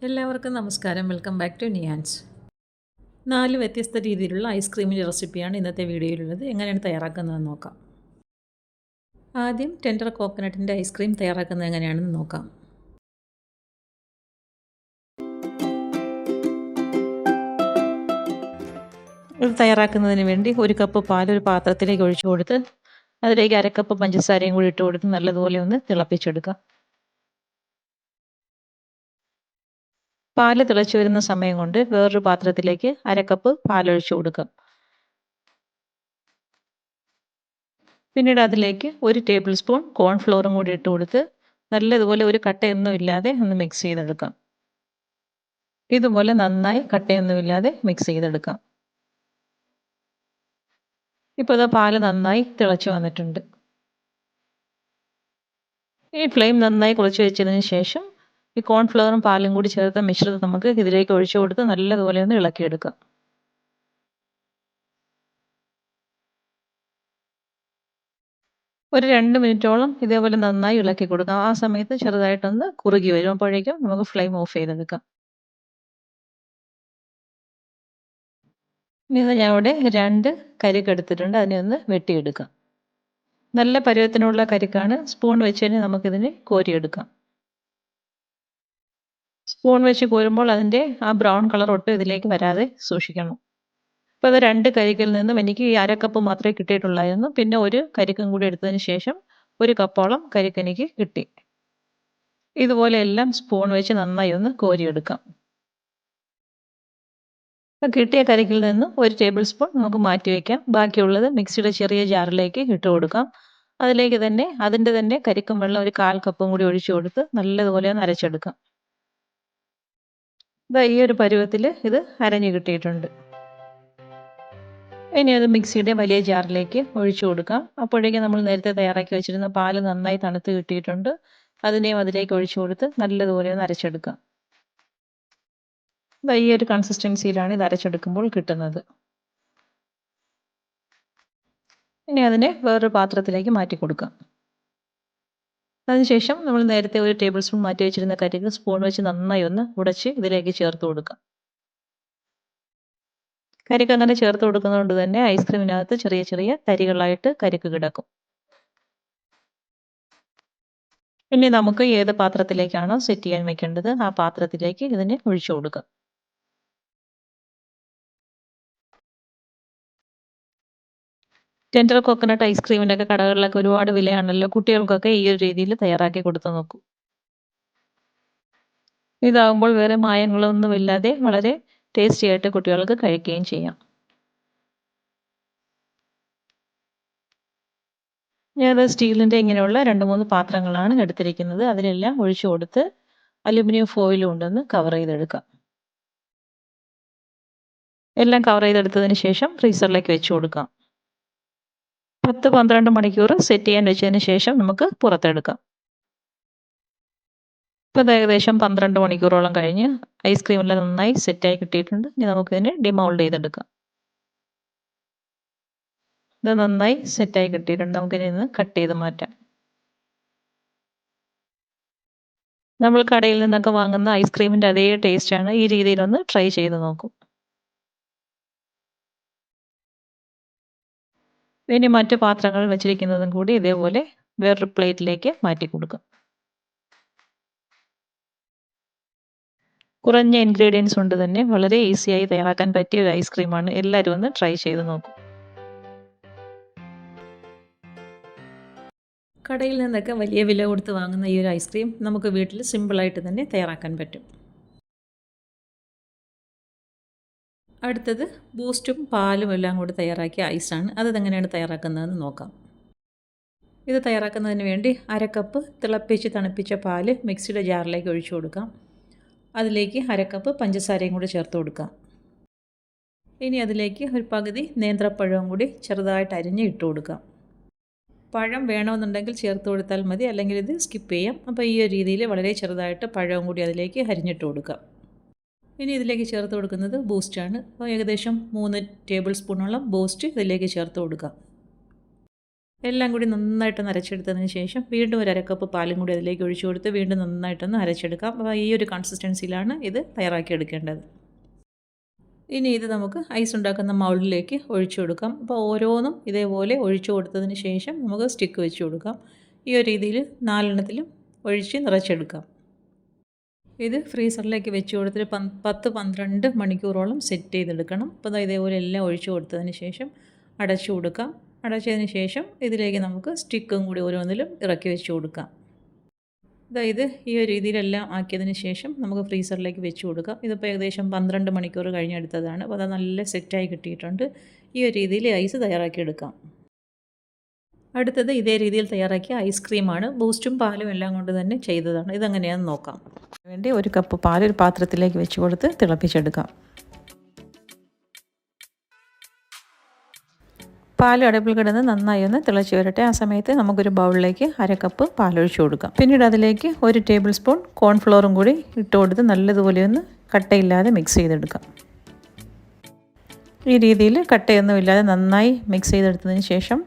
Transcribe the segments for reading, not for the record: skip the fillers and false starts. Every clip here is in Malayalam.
എല്ലാവർക്കും നമസ്കാരം. Welcome back to നിയാൻസ്. 4 വ്യത്യസ്ത രീതിയിലുള്ള ഐസ്ക്രീമിൻ്റെ റെസിപ്പിയാണ് ഇന്നത്തെ വീഡിയോയിലുള്ളത്. എങ്ങനെയാണ് തയ്യാറാക്കുന്നതെന്ന് നോക്കാം. ആദ്യം ടെൻഡർ കോക്കനട്ടിൻ്റെ ഐസ്ക്രീം തയ്യാറാക്കുന്നത് എങ്ങനെയാണെന്ന് നോക്കാം. ഇത് തയ്യാറാക്കുന്നതിന് വേണ്ടി 1 കപ്പ് പാൽ ഒരു പാത്രത്തിലേക്ക് ഒഴിച്ചു കൊടുത്ത് അതിലേക്ക് 1/2 കപ്പ് പഞ്ചസാരയും കൂടി ഇട്ട് കൊടുത്ത് നല്ലതുപോലെ ഒന്ന് തിളപ്പിച്ചെടുക്കാം. പാല് തിളച്ചു വരുന്ന സമയം കൊണ്ട് വേറൊരു പാത്രത്തിലേക്ക് 1/2 കപ്പ് പാലൊഴിച്ചു കൊടുക്കാം. പിന്നീട് അതിലേക്ക് 1 ടേബിൾ സ്പൂൺ കോൺഫ്ലോറും കൂടി ഇട്ട് കൊടുത്ത് നല്ലതുപോലെ ഒരു കട്ടയൊന്നും ഇല്ലാതെ ഒന്ന് മിക്സ് ചെയ്തെടുക്കാം. ഇതുപോലെ നന്നായി കട്ടയൊന്നുമില്ലാതെ മിക്സ് ചെയ്തെടുക്കാം. ഇപ്പോൾ ഇതാ പാല് നന്നായി തിളച്ചു വന്നിട്ടുണ്ട്. ഈ ഫ്ലെയിം നന്നായി കുറച്ച് വെച്ചതിന് ശേഷം ഈ കോൺഫ്ലവറും പാലും കൂടി ചേർത്ത മിശ്രിതം നമുക്ക് ഇതിലേക്ക് ഒഴിച്ചു കൊടുത്ത് നല്ലതുപോലെ ഒന്ന് ഇളക്കിയെടുക്കാം. ഒരു 2 മിനിറ്റോളം ഇതേപോലെ നന്നായി ഇളക്കി കൊടുക്കാം. ആ സമയത്ത് ചെറുതായിട്ടൊന്ന് കുറുകി വരും. അപ്പോഴേക്കും നമുക്ക് ഫ്ലെയിം ഓഫ് ചെയ്തെടുക്കാം. ഇനി ഞാൻ ഇവിടെ 2 കരിക്ക് എടുത്തിട്ടുണ്ട്. അതിനെ ഒന്ന് വെട്ടിയെടുക്കാം. നല്ല പരുവത്തിനുള്ള കരിക്കാണ്. സ്പൂൺ വെച്ച് തന്നെ നമുക്കിതിനെ കോരിയെടുക്കാം. സ്പൂൺ വെച്ച് കോരുമ്പോൾ അതിൻ്റെ ആ ബ്രൗൺ കളർ ഒട്ടും ഇതിലേക്ക് വരാതെ സൂക്ഷിക്കണം. അപ്പോൾ അത് 2 കരിക്കിൽ നിന്നും എനിക്ക് ഈ 1/2 കപ്പ് മാത്രമേ കിട്ടിയിട്ടുള്ളായിരുന്നു. പിന്നെ ഒരു കരിക്കും കൂടി എടുത്തതിന് ശേഷം 1 കപ്പോളം കരിക്ക് എനിക്ക് കിട്ടി. ഇതുപോലെ എല്ലാം സ്പൂൺ വെച്ച് നന്നായി ഒന്ന് കോരിയെടുക്കാം. അപ്പോൾ കിട്ടിയ കരിക്കിൽ നിന്നും 1 ടേബിൾ സ്പൂൺ നമുക്ക് മാറ്റി വയ്ക്കാം. ബാക്കിയുള്ളത് മിക്സിയുടെ ചെറിയ ജാറിലേക്ക് ഇട്ട് കൊടുക്കാം. അതിലേക്ക് തന്നെ അതിൻ്റെ തന്നെ കരിക്കും വെള്ളം ഒരു 1/4 കപ്പും കൂടി ഒഴിച്ചു കൊടുത്ത് നല്ലതുപോലെ ഒന്ന് അരച്ചെടുക്കാം. ഇതാ ഈ ഒരു പരുവത്തിൽ ഇത് അരഞ്ഞു കിട്ടിയിട്ടുണ്ട്. ഇനി അത് മിക്സിയുടെ വലിയ ജാറിലേക്ക് ഒഴിച്ചു കൊടുക്കാം. അപ്പോഴേക്കും നമ്മൾ നേരത്തെ തയ്യാറാക്കി വെച്ചിരുന്ന പാല് നന്നായി തണുത്ത് കിട്ടിയിട്ടുണ്ട്. അതിനെയും അതിലേക്ക് ഒഴിച്ചു കൊടുത്ത് നല്ലതുപോലെ ഒന്ന് അരച്ചെടുക്കാം. ഈ ഒരു കൺസിസ്റ്റൻസിയിലാണ് ഇത് അരച്ചെടുക്കുമ്പോൾ കിട്ടുന്നത്. ഇനി അതിനെ വേറൊരു പാത്രത്തിലേക്ക് മാറ്റി കൊടുക്കാം. അതിനുശേഷം നമ്മൾ നേരത്തെ 1 ടേബിൾ സ്പൂൺ മാറ്റി വെച്ചിരുന്ന കരിക്ക് സ്പൂൺ വെച്ച് നന്നായി ഒന്ന് ഉടച്ച് ഇതിലേക്ക് ചേർത്ത് കൊടുക്കാം. കരിക്ക് അങ്ങനെ ചേർത്ത് കൊടുക്കുന്നത് കൊണ്ട് തന്നെ ഐസ്ക്രീമിനകത്ത് ചെറിയ ചെറിയ തരികളായിട്ട് കരിക്ക് കിടക്കും. ഇനി നമുക്ക് ഏത് പാത്രത്തിലേക്കാണോ സെറ്റ് ചെയ്യാൻ വെക്കേണ്ടത് ആ പാത്രത്തിലേക്ക് ഇതിനെ ഒഴിച്ചു കൊടുക്കാം. ടെൻഡർ കോക്കനട്ട് ഐസ്ക്രീമിൻ്റെ ഒക്കെ കടകളിലൊക്കെ ഒരുപാട് വിലയാണല്ലോ. കുട്ടികൾക്കൊക്കെ ഈ ഒരു രീതിയിൽ തയ്യാറാക്കി കൊടുത്തു നോക്കൂ. ഇതാകുമ്പോൾ വേറെ മായങ്ങളൊന്നുമില്ലാതെ വളരെ ടേസ്റ്റി ആയിട്ട് കുട്ടികൾക്ക് കഴിക്കുകയും ചെയ്യാം. ഞാനത് സ്റ്റീലിൻ്റെ ഇങ്ങനെയുള്ള 2-3 പാത്രങ്ങളാണ് എടുത്തിരിക്കുന്നത്. അതിലെല്ലാം ഒഴിച്ചു കൊടുത്ത് അലുമിനിയം ഫോയിൽ കൊണ്ടൊന്ന് കവർ ചെയ്തെടുക്കാം. എല്ലാം കവർ ചെയ്തെടുത്തതിന് ശേഷം ഫ്രീസറിലേക്ക് വെച്ച് കൊടുക്കാം. 10-12 മണിക്കൂർ സെറ്റ് ചെയ്യാൻ വെച്ചതിന് ശേഷം നമുക്ക് പുറത്തെടുക്കാം. ഇപ്പോൾ ഇത് ഏകദേശം 12 മണിക്കൂറോളം കഴിഞ്ഞ് ഐസ്ക്രീമെല്ലാം നന്നായി സെറ്റായി കിട്ടിയിട്ടുണ്ട്. ഇനി നമുക്കിതിനെ ഡിമോൾഡ് ചെയ്തെടുക്കാം. ഇത് നന്നായി സെറ്റായി കിട്ടിയിട്ടുണ്ട്. നമുക്കിനി ഇത് കട്ട് ചെയ്ത് മാറ്റാം. നമ്മൾ കടയിൽ നിന്നൊക്കെ വാങ്ങുന്ന ഐസ്ക്രീമിൻ്റെ അതേ ടേസ്റ്റാണ്. ഈ രീതിയിലൊന്ന് ട്രൈ ചെയ്ത് നോക്കും. ഇനി മറ്റു പാത്രങ്ങൾ വെച്ചിരിക്കുന്നതും കൂടി ഇതേപോലെ വേറൊരു പ്ലേറ്റിലേക്ക് മാറ്റി കൊടുക്കാം. കുറഞ്ഞ ഇൻഗ്രീഡിയൻസ് കൊണ്ട് തന്നെ വളരെ ഈസിയായി തയ്യാറാക്കാൻ പറ്റിയ ഒരു ഐസ്ക്രീമാണ്. എല്ലാവരും ഒന്ന് ട്രൈ ചെയ്ത് നോക്കും. കടയിൽ നിന്നൊക്കെ വലിയ വില കൊടുത്ത് വാങ്ങുന്ന ഈ ഒരു ഐസ്ക്രീം നമുക്ക് വീട്ടിൽ സിമ്പിളായിട്ട് തന്നെ തയ്യാറാക്കാൻ പറ്റും. അടുത്തത് ബൂസ്റ്റും പാലും എല്ലാം കൂടി തയ്യാറാക്കിയ ഐസാണ്. അതെങ്ങനെയാണ് തയ്യാറാക്കുന്നതെന്ന് നോക്കാം. ഇത് തയ്യാറാക്കുന്നതിന് വേണ്ടി 1/2 കപ്പ് തിളപ്പിച്ച് തണുപ്പിച്ച പാല് മിക്സിയുടെ ജാറിലേക്ക് ഒഴിച്ചു കൊടുക്കാം. അതിലേക്ക് 1/2 കപ്പ് പഞ്ചസാരയും കൂടി ചേർത്ത് കൊടുക്കാം. ഇനി അതിലേക്ക് ഒരു പകുതി നേന്ത്രപ്പഴവും കൂടി ചെറുതായിട്ട് അരിഞ്ഞ് ഇട്ട് കൊടുക്കാം. പഴം വേണമെന്നുണ്ടെങ്കിൽ ചേർത്ത് കൊടുത്താൽ മതി, അല്ലെങ്കിൽ ഇത് സ്കിപ്പ് ചെയ്യാം. അപ്പോൾ ഈ ഒരു രീതിയിൽ വളരെ ചെറുതായിട്ട് പഴവും കൂടി അതിലേക്ക് അരിഞ്ഞിട്ട് കൊടുക്കാം. ഇനി ഇതിലേക്ക് ചേർത്ത് കൊടുക്കുന്നത് ബൂസ്റ്റാണ്. അപ്പോൾ ഏകദേശം 3 ടേബിൾ സ്പൂണോളം ബൂസ്റ്റ് ഇതിലേക്ക് ചേർത്ത് കൊടുക്കാം. എല്ലാം കൂടി നന്നായിട്ടൊന്ന് അരച്ചെടുത്തതിന് ശേഷം വീണ്ടും ഒരു അരക്കപ്പ് പാലും കൂടി അതിലേക്ക് ഒഴിച്ചു കൊടുത്ത് വീണ്ടും നന്നായിട്ടൊന്ന് അരച്ചെടുക്കാം. അപ്പോൾ ഈ ഒരു കൺസിസ്റ്റൻസിയിലാണ് ഇത് തയ്യാറാക്കിയെടുക്കേണ്ടത്. ഇനി ഇത് നമുക്ക് ഐസ് ഉണ്ടാക്കുന്ന മൗൾഡിലേക്ക് ഒഴിച്ചു കൊടുക്കാം. അപ്പോൾ ഓരോന്നും ഇതേപോലെ ഒഴിച്ചു കൊടുത്തതിന് ശേഷം നമുക്ക് സ്റ്റിക്ക് വെച്ച് കൊടുക്കാം. ഈ ഒരു രീതിയിൽ 4 ഒഴിച്ച് നിറച്ചെടുക്കാം. ഇത് ഫ്രീസറിലേക്ക് വെച്ച് കൊടുത്തിട്ട് 10-12 മണിക്കൂറോളം സെറ്റ് ചെയ്തെടുക്കണം. അപ്പോൾ ഇതേപോലെ എല്ലാം ഒഴിച്ചു കൊടുത്തതിന് ശേഷം അടച്ചു കൊടുക്കാം. അടച്ചതിന് ശേഷം ഇതിലേക്ക് നമുക്ക് സ്റ്റിക്കും കൂടി ഓരോന്നിലും ഇറക്കി വെച്ച് കൊടുക്കാം. അതായത് ഈ ഒരു രീതിയിലെല്ലാം ആക്കിയതിന് ശേഷം നമുക്ക് ഫ്രീസറിലേക്ക് വെച്ച് കൊടുക്കാം. ഇതിപ്പോൾ ഏകദേശം 12 മണിക്കൂർ കഴിഞ്ഞെടുത്തതാണ്. അപ്പോൾ അത് നല്ല സെറ്റായി കിട്ടിയിട്ടുണ്ട്. ഈ ഒരു രീതിയിൽ ഐസ് തയ്യാറാക്കിയെടുക്കാം. അടുത്തത് ഇതേ രീതിയിൽ തയ്യാറാക്കിയ ഐസ്ക്രീമാണ്. ബൂസ്റ്റും പാലും എല്ലാം കൊണ്ട് തന്നെ ചെയ്തതാണ്. ഇതെങ്ങനെയാണെന്ന് നോക്കാം. വേണ്ടി 1 കപ്പ് പാൽ ഒരു പാത്രത്തിലേക്ക് വെച്ച് കൊടുത്ത് തിളപ്പിച്ചെടുക്കാം. പാൽ അടുപ്പിൽ കിടന്ന് നന്നായി ഒന്ന് തിളച്ച് വരട്ടെ. ആ സമയത്ത് നമുക്കൊരു ബൗളിലേക്ക് 1/2 കപ്പ് പാലൊഴിച്ച് കൊടുക്കാം. പിന്നീട് അതിലേക്ക് 1 ടേബിൾ സ്പൂൺ കോൺഫ്ലോറും കൂടി ഇട്ട് കൊടുത്ത് നല്ലതുപോലെ ഒന്ന് കട്ടയില്ലാതെ മിക്സ് ചെയ്തെടുക്കാം. ഈ രീതിയിൽ കട്ടയൊന്നും ഇല്ലാതെ നന്നായി മിക്സ് ചെയ്തെടുത്തതിന് ശേഷം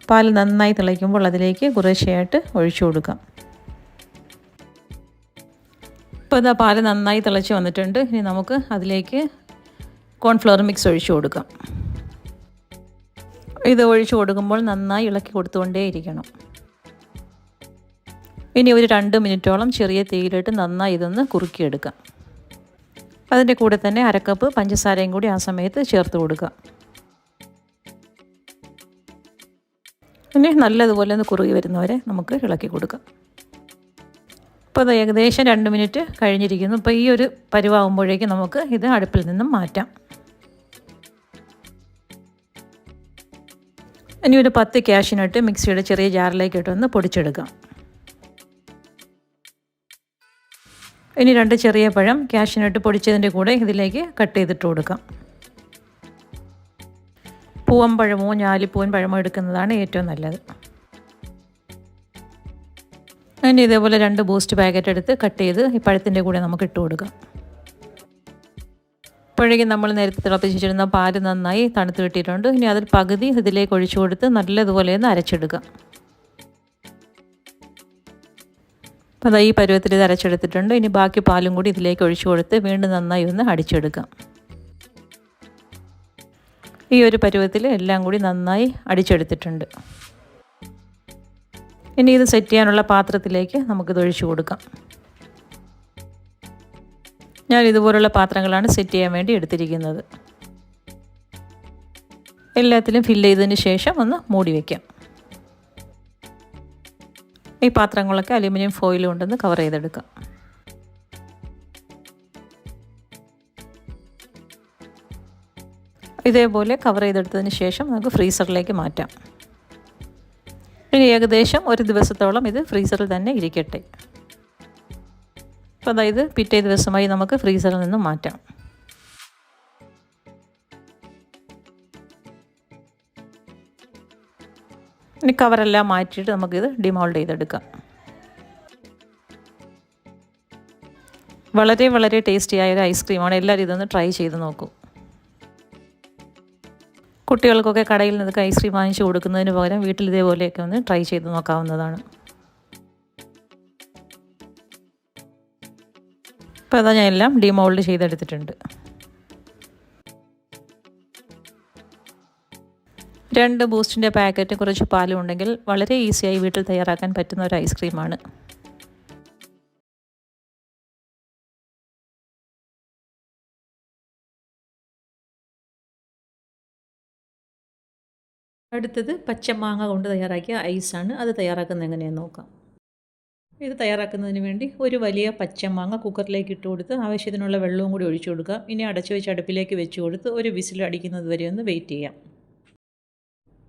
പാൽ നന്നായി തിളയ്ക്കുമ്പോൾ അതിലേക്ക് കുറേശ്ശെയായിട്ട് ഒഴിച്ചു കൊടുക്കാം. ഇപ്പോൾ ഇതാ പാൽ നന്നായി തിളച്ച് വന്നിട്ടുണ്ട്. ഇനി നമുക്ക് അതിലേക്ക് കോൺഫ്ലവർ മിക്സ് ഒഴിച്ചു കൊടുക്കാം. ഇത് ഒഴിച്ചു കൊടുക്കുമ്പോൾ നന്നായി ഇളക്കി കൊടുത്തുകൊണ്ടേയിരിക്കണം. ഇനി ഒരു 2 മിനിറ്റോളം ചെറിയ തീയിലിട്ട് നന്നായി ഇതൊന്ന് കുറുക്കിയെടുക്കാം. അതിൻ്റെ കൂടെ തന്നെ 1/2 കപ്പ് പഞ്ചസാരയും കൂടി ആ സമയത്ത് ചേർത്ത് കൊടുക്കുക. ഇനി നല്ലതുപോലെ ഒന്ന് കുറുകി വരുന്നവരെ നമുക്ക് ഇളക്കി കൊടുക്കാം. ഇപ്പോൾ അത് ഏകദേശം 2 മിനിറ്റ് കഴിഞ്ഞിരിക്കുന്നു. ഇപ്പോൾ ഈ ഒരു പരുവാകുമ്പോഴേക്കും നമുക്ക് ഇത് അടുപ്പിൽ നിന്നും മാറ്റാം. ഇനി ഒരു 10 കാഷ്യൂനട്ട് മിക്സിയുടെ ചെറിയ ജാറിലേക്ക് ഇട്ടൊന്ന് പൊടിച്ചെടുക്കാം. ഇനി 2 ചെറിയ പഴം കാഷ്യൂനട്ട് പൊടിച്ചതിൻ്റെ കൂടെ ഇതിലേക്ക് കട്ട് ചെയ്തിട്ട് കൊടുക്കാം. പൂവമ്പഴമോ ഞാലിപ്പൂവൻ പഴമോ എടുക്കുന്നതാണ് ഏറ്റവും നല്ലത്. ഇനി ഇതേപോലെ 2 ബൂസ്റ്റ് പാക്കറ്റ് എടുത്ത് കട്ട് ചെയ്ത് ഈ പഴത്തിൻ്റെ കൂടെ നമുക്ക് ഇട്ട് കൊടുക്കാം. അപ്പോഴേക്കും നമ്മൾ നേരത്തെ തിളപ്പിച്ചിരുന്ന പാല് നന്നായി തണുത്ത് കിട്ടിയിട്ടുണ്ട്. ഇനി അതിൽ പകുതി ഇതിലേക്ക് ഒഴിച്ചു കൊടുത്ത് നല്ലതുപോലെ ഒന്ന് അരച്ചെടുക്കാം. അപ്പോൾ ഈ പരുവത്തിൽ ഇത് അരച്ചെടുത്തിട്ടുണ്ട്. ഇനി ബാക്കി പാലും കൂടി ഇതിലേക്ക് ഒഴിച്ചു കൊടുത്ത് വീണ്ടും നന്നായി ഒന്ന് അടിച്ചെടുക്കാം. ഈ ഒരു പരുവത്തിൽ എല്ലാം കൂടി നന്നായി അടിച്ചെടുത്തിട്ടുണ്ട്. ഇനി ഇത് സെറ്റ് ചെയ്യാനുള്ള പാത്രത്തിലേക്ക് നമുക്കിത് ഒഴിച്ചു കൊടുക്കാം. ഞാൻ ഇതുപോലുള്ള പാത്രങ്ങളാണ് സെറ്റ് ചെയ്യാൻ വേണ്ടി എടുത്തിരിക്കുന്നത്. എല്ലാത്തിലും ഫില്ല് ചെയ്തതിന് ശേഷം ഒന്ന് മൂടി വയ്ക്കാം. ഈ പാത്രങ്ങളൊക്കെ അലുമിനിയം ഫോയിൽ കൊണ്ടൊന്ന് കവർ ചെയ്തെടുക്കാം. ഇതേപോലെ കവർ ചെയ്തെടുത്തതിന് ശേഷം നമുക്ക് ഫ്രീസറിലേക്ക് മാറ്റാം. ഇനി ഏകദേശം 1 ദിവസത്തോളം ഇത് ഫ്രീസറിൽ തന്നെ ഇരിക്കട്ടെ. അപ്പോൾ അതായത് പിറ്റേ ദിവസമായി നമുക്ക് ഫ്രീസറിൽ നിന്ന് മാറ്റാം. ഇനി കവറെല്ലാം മാറ്റിയിട്ട് നമുക്കിത് ഡിമോൾഡ് ചെയ്തെടുക്കാം. വളരെ വളരെ ടേസ്റ്റിയായ ഒരു ഐസ്ക്രീമാണ്. എല്ലാവരും ഇതൊന്ന് ട്രൈ ചെയ്ത് നോക്കൂ. കുട്ടികൾക്കൊക്കെ കടയിൽ നിന്നൊക്കെ ഐസ്ക്രീം വാങ്ങിച്ച് കൊടുക്കുന്നതിന് പകരം വീട്ടിൽ ഇതേപോലെയൊക്കെ ഒന്ന് ട്രൈ ചെയ്ത് നോക്കാവുന്നതാണ്. അപ്പോൾ അതാ ഞാൻ എല്ലാം ഡിമോൾഡ് ചെയ്തെടുത്തിട്ടുണ്ട്. 2 ബൂസ്റ്റിൻ്റെ പാക്കറ്റ് കുറച്ച് പാലും ഉണ്ടെങ്കിൽ വളരെ ഈസിയായി വീട്ടിൽ തയ്യാറാക്കാൻ പറ്റുന്ന ഒരു ഐസ്ക്രീമാണ്. അടുത്തത് പച്ചമാങ്ങ കൊണ്ട് തയ്യാറാക്കിയ ഐസാണ്. അത് തയ്യാറാക്കുന്നത് എങ്ങനെയാണെന്ന് നോക്കാം. ഇത് തയ്യാറാക്കുന്നതിന് വേണ്ടി ഒരു വലിയ പച്ചമാങ്ങ കുക്കറിലേക്ക് ഇട്ട് കൊടുത്ത് ആവശ്യത്തിനുള്ള വെള്ളവും കൂടി ഒഴിച്ചു കൊടുക്കുക. ഇനി അടച്ചു വെച്ച് അടുപ്പിലേക്ക് വെച്ച് കൊടുത്ത് ഒരു വിസിൽ അടിക്കുന്നത് വരെ ഒന്ന് വെയിറ്റ് ചെയ്യാം.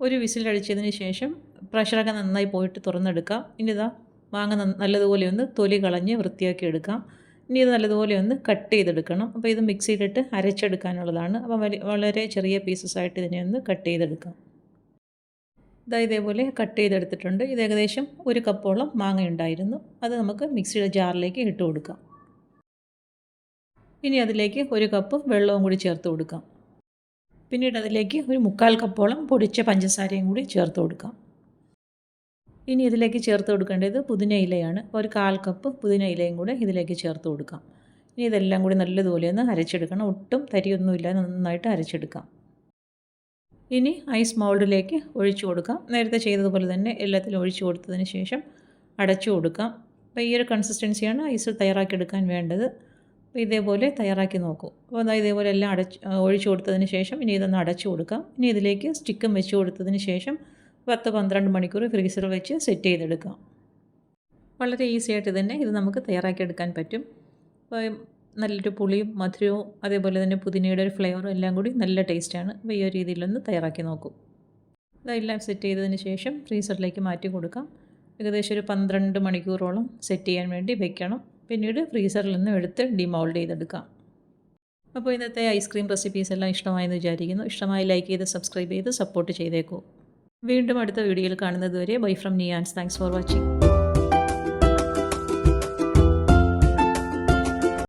ഒരു വിസിൽ അടിച്ചതിന് ശേഷം പ്രഷറൊക്കെ നന്നായി പോയിട്ട് തുറന്നെടുക്കാം. ഇനി ഇതാ മാങ്ങ നല്ലതുപോലെ ഒന്ന് തൊലി കളഞ്ഞ് വൃത്തിയാക്കി എടുക്കാം. ഇനി ഇത് നല്ലതുപോലെ ഒന്ന് കട്ട് ചെയ്തെടുക്കണം. അപ്പോൾ ഇത് മിക്സിയിലിട്ട് അരച്ചെടുക്കാനുള്ളതാണ്. അപ്പോൾ വളരെ ചെറിയ പീസസ് ആയിട്ട് ഇതിനെ ഒന്ന് കട്ട് ചെയ്തെടുക്കാം. ഇതേപോലെ കട്ട് ചെയ്തെടുത്തിട്ടുണ്ട്. ഇത് ഏകദേശം 1 കപ്പോളം മാങ്ങ ഉണ്ടായിരുന്നു. അത് നമുക്ക് മിക്സിയുടെ ജാറിലേക്ക് ഇട്ട് കൊടുക്കാം. ഇനി അതിലേക്ക് 1 കപ്പ് വെള്ളവും കൂടി ചേർത്ത് കൊടുക്കാം. പിന്നീട് അതിലേക്ക് ഒരു 3/4 കപ്പോളം പൊടിച്ച പഞ്ചസാരയും കൂടി ചേർത്ത് കൊടുക്കാം. ഇനി ഇതിലേക്ക് ചേർത്ത് കൊടുക്കേണ്ടത് പുതിന ഇലയാണ്. ഒരു 1/4 കപ്പ് പുതിന ഇലയും കൂടെ ഇതിലേക്ക് ചേർത്ത് കൊടുക്കാം. ഇനി ഇതെല്ലാം കൂടി നല്ലതുപോലെ ഒന്ന് അരച്ചെടുക്കണം. ഒട്ടും തരിയൊന്നുമില്ലാതെ നന്നായിട്ട് അരച്ചെടുക്കാം. ഇനി ഐസ് മൗൾഡിലേക്ക് ഒഴിച്ചു കൊടുക്കാം. നേരത്തെ ചെയ്തതുപോലെ തന്നെ എല്ലാത്തിലും ഒഴിച്ചു കൊടുത്തതിന് ശേഷം അടച്ചു കൊടുക്കാം. അപ്പോൾ ഈ ഒരു കൺസിസ്റ്റൻസിയാണ് ഐസ് തയ്യാറാക്കിയെടുക്കാൻ വേണ്ടത്. അപ്പോൾ ഇതേപോലെ തയ്യാറാക്കി നോക്കൂ. അപ്പോൾ അതായത് ഇതേപോലെ എല്ലാം ഒഴിച്ചു കൊടുത്തതിന് ശേഷം ഇനി ഇതൊന്ന് അടച്ചു കൊടുക്കാം. ഇനി ഇതിലേക്ക് സ്റ്റിക്കും വെച്ച് കൊടുത്തതിന് ശേഷം 10-12 മണിക്കൂർ ഫ്രീസറിൽ വെച്ച് സെറ്റ് ചെയ്തെടുക്കാം. വളരെ ഈസി ആയിട്ട് തന്നെ ഇത് നമുക്ക് തയ്യാറാക്കിയെടുക്കാൻ പറ്റും. അപ്പോൾ നല്ലൊരു പുളിയും മധുരവും അതേപോലെ തന്നെ പുതിനയുടെ ഒരു ഫ്ലേവറും എല്ലാം കൂടി നല്ല ടേസ്റ്റാണ്. അപ്പോൾ ഈ ഒരു രീതിയിലൊന്ന് തയ്യാറാക്കി നോക്കൂ. ഇതെല്ലാം സെറ്റ് ചെയ്തതിന് ശേഷം ഫ്രീസറിലേക്ക് മാറ്റി കൊടുക്കാം. ഏകദേശം ഒരു 12 മണിക്കൂറോളം സെറ്റ് ചെയ്യാൻ വേണ്ടി വെക്കണം. പിന്നീട് ഫ്രീസറിൽ നിന്ന് എടുത്ത് ഡിമോൾഡ് ചെയ്തെടുക്കാം. അപ്പോൾ ഇന്നത്തെ ഐസ്ക്രീം റെസിപ്പീസ് എല്ലാം ഇഷ്ടമായെന്ന് വിചാരിക്കുന്നു. ഇഷ്ടമായി ലൈക്ക് ചെയ്ത് സബ്സ്ക്രൈബ് ചെയ്ത് സപ്പോർട്ട് ചെയ്തേക്കൂ. വീണ്ടും അടുത്ത വീഡിയോയിൽ കാണുന്നത് വരെ bye from Niyans. Thanks for watching.